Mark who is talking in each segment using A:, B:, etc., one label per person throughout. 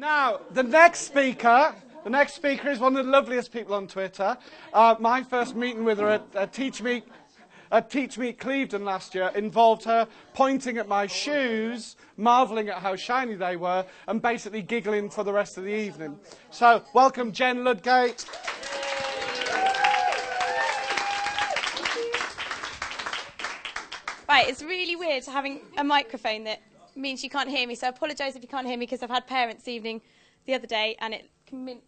A: Now, the next speaker is one of the loveliest people on Twitter. My first meeting with her at TeachMeet Clevedon last year involved her pointing at my shoes, marvelling at how shiny they were, and basically giggling for the rest of the evening. So, welcome Jenn Ludgate.
B: Right, it's really weird having a microphone that means you can't hear me, so I apologise if you can't hear me because I've had parents' evening the other day and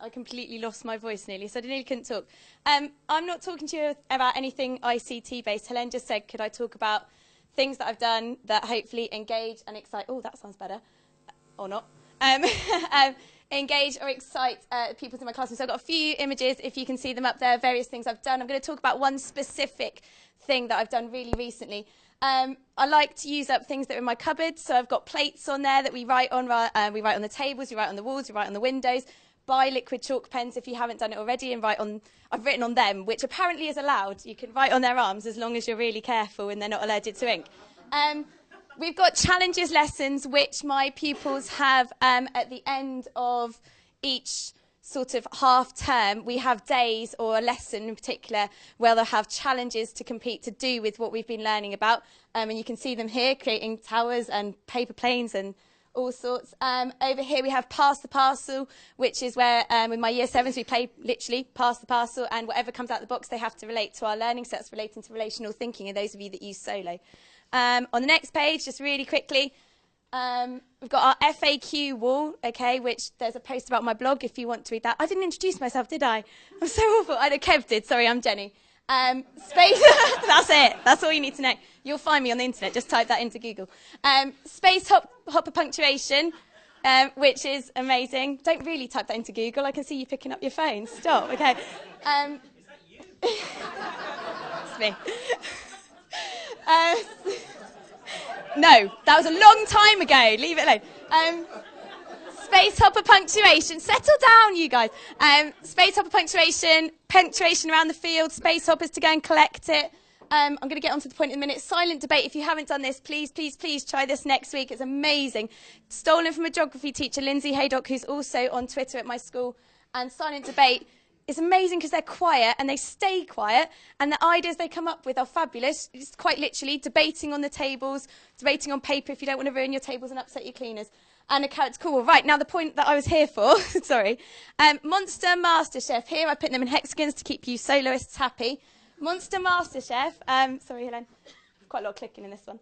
B: I completely lost my voice nearly, so I nearly couldn't talk. I'm not talking to you about anything ICT-based. Helen just said, could I talk about things that I've done that hopefully engage and excite... Oh, that sounds better. Or not. Engage or excite people in my classroom. So I've got a few images, if you can see them up there, various things I've done. I'm going to talk about one specific thing that I've done really recently. I like to use up things that are in my cupboard, so I've got plates on there that we write on. We write on the tables, we write on the walls, we write on the windows. Buy liquid chalk pens if you haven't done it already, and I've written on them, which apparently is allowed. You can write on their arms as long as you're really careful and they're not allergic to ink. We've got challenges lessons, which my pupils have at the end of each sort of half term. We have days or a lesson in particular where they'll have challenges to complete to do with what we've been learning about. And you can see them here, creating towers and paper planes and all sorts. Over here we have Pass the Parcel, which is where with my Year 7s we play literally Pass the Parcel, and whatever comes out of the box they have to relate to our learning, so that's relating to relational thinking, and those of you that use Solo. On the next page, just really quickly, we've got our FAQ wall, okay, which there's a post about my blog if you want to read that. I didn't introduce myself, did I? I'm so awful. I know Kev did. Sorry, I'm Jenny. Space. That's it. That's all you need to know. You'll find me on the internet. Just type that into Google. Space hopper punctuation, which is amazing. Don't really type that into Google. I can see you picking up your phone. Stop. Okay. It's me. No, that was a long time ago. Leave it alone. Space hopper punctuation. Settle down, you guys. Space hopper punctuation around the field, space hoppers to go and collect it. I'm going to get on to the point in a minute. Silent debate. If you haven't done this, please, please, please try this next week. It's amazing. Stolen from a geography teacher, Lindsay Haydock, who's also on Twitter at my school. And silent debate is amazing because they're quiet and they stay quiet, and the ideas they come up with are fabulous. It's quite literally debating on the tables, debating on paper if you don't want to ruin your tables and upset your cleaners. And a character call. Well, right, now the point that I was here for, sorry. Monster MasterChef. Here I put them in hexagons to keep you soloists happy. Monster MasterChef, sorry Helen, quite a lot of clicking in this one,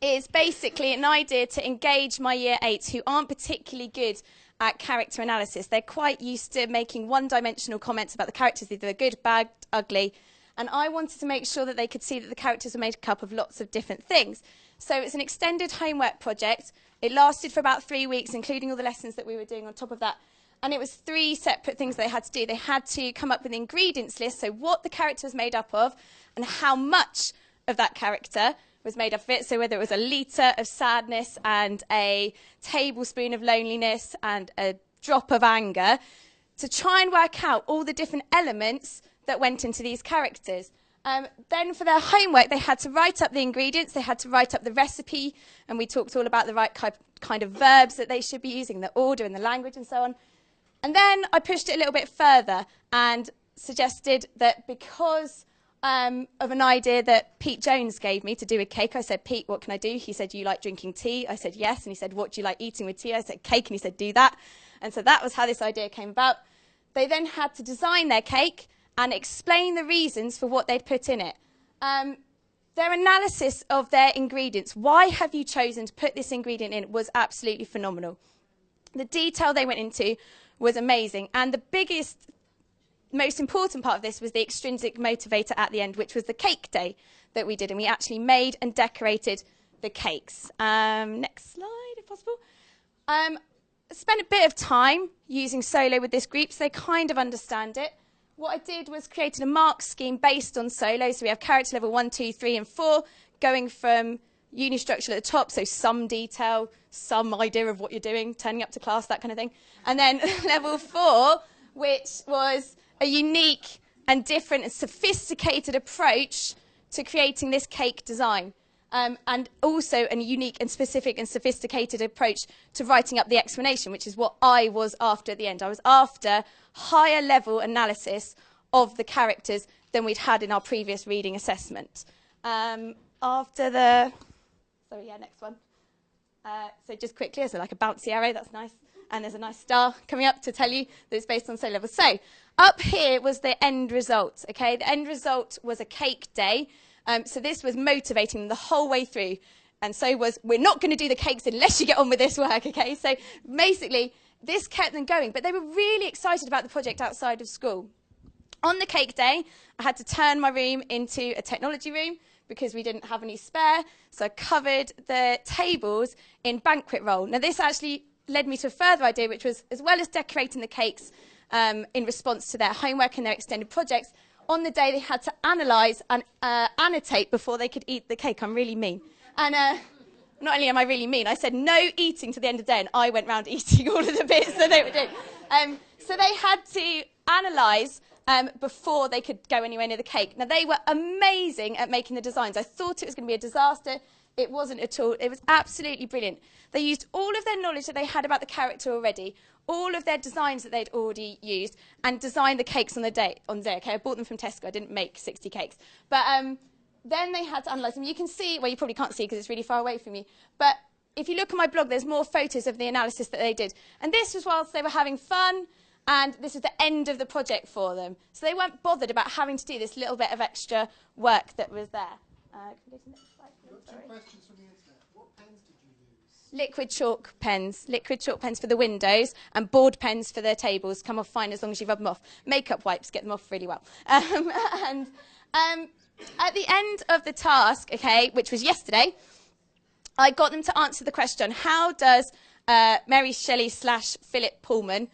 B: is basically an idea to engage my Year 8s who aren't particularly good at character analysis. They're quite used to making one-dimensional comments about the characters, either good, bad, ugly, and I wanted to make sure that they could see that the characters were made up of lots of different things. So it's an extended homework project. It lasted for about 3 weeks, including all the lessons that we were doing on top of that. And it was 3 separate things they had to do. They had to come up with an ingredients list, so what the character was made up of and how much of that character was made up of it. So whether it was a litre of sadness and a tablespoon of loneliness and a drop of anger, to try and work out all the different elements that went into these characters. Then for their homework, they had to write up the ingredients, they had to write up the recipe, and we talked all about the right kind of verbs that they should be using, the order and the language and so on. And then I pushed it a little bit further and suggested that because of an idea that Pete Jones gave me to do a cake, I said, Pete, what can I do? He said, you like drinking tea? I said, yes. And he said, what do you like eating with tea? I said, cake. And he said, do that. And so that was how this idea came about. They then had to design their cake and explain the reasons for what they'd put in it. Their analysis of their ingredients, why have you chosen to put this ingredient in, was absolutely phenomenal. The detail they went into was amazing. And the biggest, most important part of this was the extrinsic motivator at the end, which was the cake day that we did. And we actually made and decorated the cakes. Next slide, if possible. Spent a bit of time using Solo with this group, so they kind of understand it. What I did was created a mark scheme based on Solo. So we have character level 1, 2, 3, and 4, going from unistructural at the top, so some detail, some idea of what you're doing, turning up to class, that kind of thing. And then level 4, which was a unique and different and sophisticated approach to creating this cake design. and also a unique and specific and sophisticated approach to writing up the explanation, which is what I was after at the end. I was after higher level analysis of the characters than we'd had in our previous reading assessment. After the, sorry, yeah, next one. So just quickly, there's like a bouncy arrow, that's nice. And there's a nice star coming up to tell you that it's based on so level. So up here was the end result, okay? The end result was a cake day. So this was motivating them the whole way through. And so was, we're not going to do the cakes unless you get on with this work, okay? So basically, this kept them going. But they were really excited about the project outside of school. On the cake day, I had to turn my room into a technology room because we didn't have any spare. So I covered the tables in banquet roll. Now, this actually led me to a further idea, which was, as well as decorating the cakes in response to their homework and their extended projects, on the day they had to analyse and annotate before they could eat the cake. I'm really mean. And not only am I really mean, I said no eating to the end of the day, and I went round eating all of the bits that they were doing. So they had to analyse before they could go anywhere near the cake. Now, they were amazing at making the designs. I thought it was going to be a disaster. It wasn't at all. It was absolutely brilliant. They used all of their knowledge that they had about the character already, all of their designs that they'd already used, and designed the cakes on the day. Okay, I bought them from Tesco. I didn't make 60 cakes. But then they had to analyse them. You can see, well, you probably can't see because it's really far away from you, but if you look at my blog, there's more photos of the analysis that they did. And this was whilst they were having fun, and this was the end of the project for them. So they weren't bothered about having to do this little bit of extra work that was there. Can we go to the next slide, please? Sorry.
C: 2 questions from the internet. What pens did you use?
B: Liquid chalk pens for the windows, and board pens for their tables. Come off fine as long as you rub them off. Makeup wipes get them off really well. And at the end of the task, okay, which was yesterday, I got them to answer the question, how does Mary Shelley / Philip Pullman,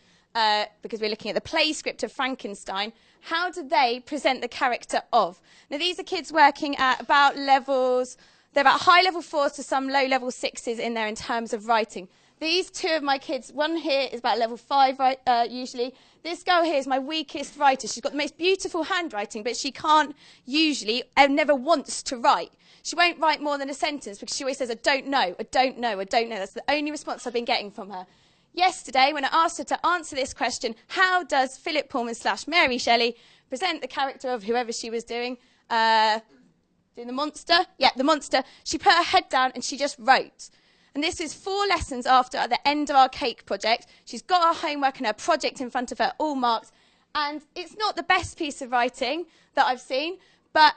B: because we're looking at the play script of Frankenstein, how do they present the character of? Now, these are kids working at about levels, they're about high level 4s to some low level 6s in there in terms of writing. These two of my kids, one here is about level 5 usually. This girl here is my weakest writer. She's got the most beautiful handwriting, but she can't usually and never wants to write. She won't write more than a sentence because she always says, I don't know, I don't know, I don't know. That's the only response I've been getting from her. Yesterday, when I asked her to answer this question, how does Philip Pullman / Mary Shelley present the character of whoever she was doing the monster? Yeah, the monster. She put her head down and she just wrote. And this is 4 lessons after at the end of our cake project. She's got her homework and her project in front of her, all marked. And it's not the best piece of writing that I've seen, but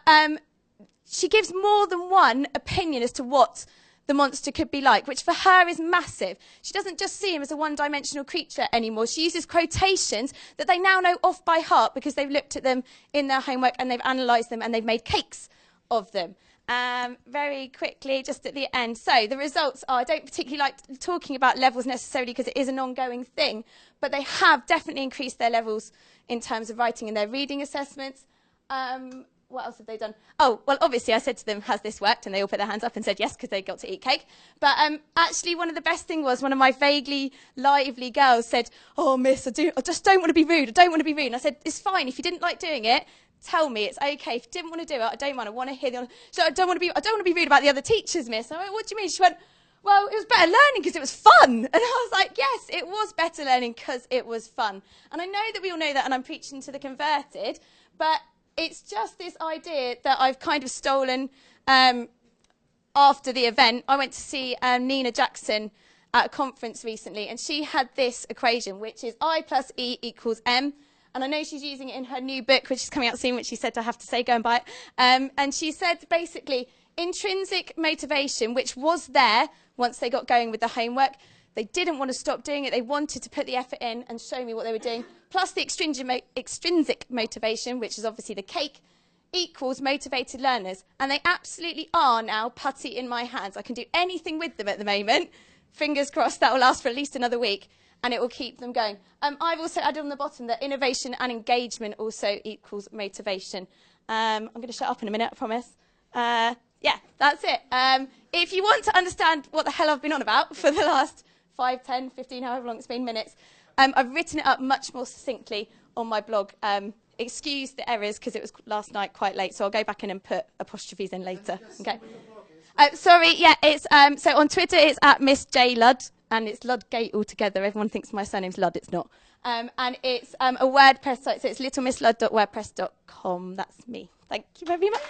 B: she gives more than one opinion as to what the monster could be like, which for her is massive. She doesn't just see him as a one-dimensional creature anymore. She uses quotations that they now know off by heart because they've looked at them in their homework and they've analysed them and they've made cakes of them. Very quickly, just at the end. So the results are, I don't particularly like talking about levels necessarily because it is an ongoing thing, but they have definitely increased their levels in terms of writing in their reading assessments. What else have they done? Oh, well, obviously, I said to them, has this worked? And they all put their hands up and said yes, because they got to eat cake. But actually, one of the best things was one of my vaguely lively girls said, oh, miss, I just don't want to be rude. I don't want to be rude. And I said, it's fine. If you didn't like doing it, tell me. It's okay. If you didn't want to do it, I don't mind. I want to hear the... So I don't want to be rude about the other teachers, miss. I went, what do you mean? She went, well, it was better learning because it was fun. And I was like, yes, it was better learning because it was fun. And I know that we all know that, and I'm preaching to the converted, but it's just this idea that I've kind of stolen after the event. I went to see Nina Jackson at a conference recently, and she had this equation, which is I + E = M. And I know she's using it in her new book, which is coming out soon, which she said I have to say, go and buy it. And she said, basically, intrinsic motivation, which was there once they got going with the homework, they didn't want to stop doing it. They wanted to put the effort in and show me what they were doing. Plus the extrinsic motivation, which is obviously the cake, equals motivated learners. And they absolutely are now putty in my hands. I can do anything with them at the moment. Fingers crossed that will last for at least another week, and it will keep them going. I've also added on the bottom that innovation and engagement also equals motivation. I'm going to shut up in a minute, I promise. Yeah, that's it. If you want to understand what the hell I've been on about for the last 5, 10, 15, however long it's been, minutes, I've written it up much more succinctly on my blog. Excuse the errors because it was last night quite late, so I'll go back in and put apostrophes in later. Okay. Sorry, yeah, it's so on Twitter it's at Miss J Ludd, and it's Ludgate altogether. Everyone thinks my surname's Ludd, it's not. And it's a WordPress site, so it's littlemissludd.wordpress.com. That's me. Thank you very much.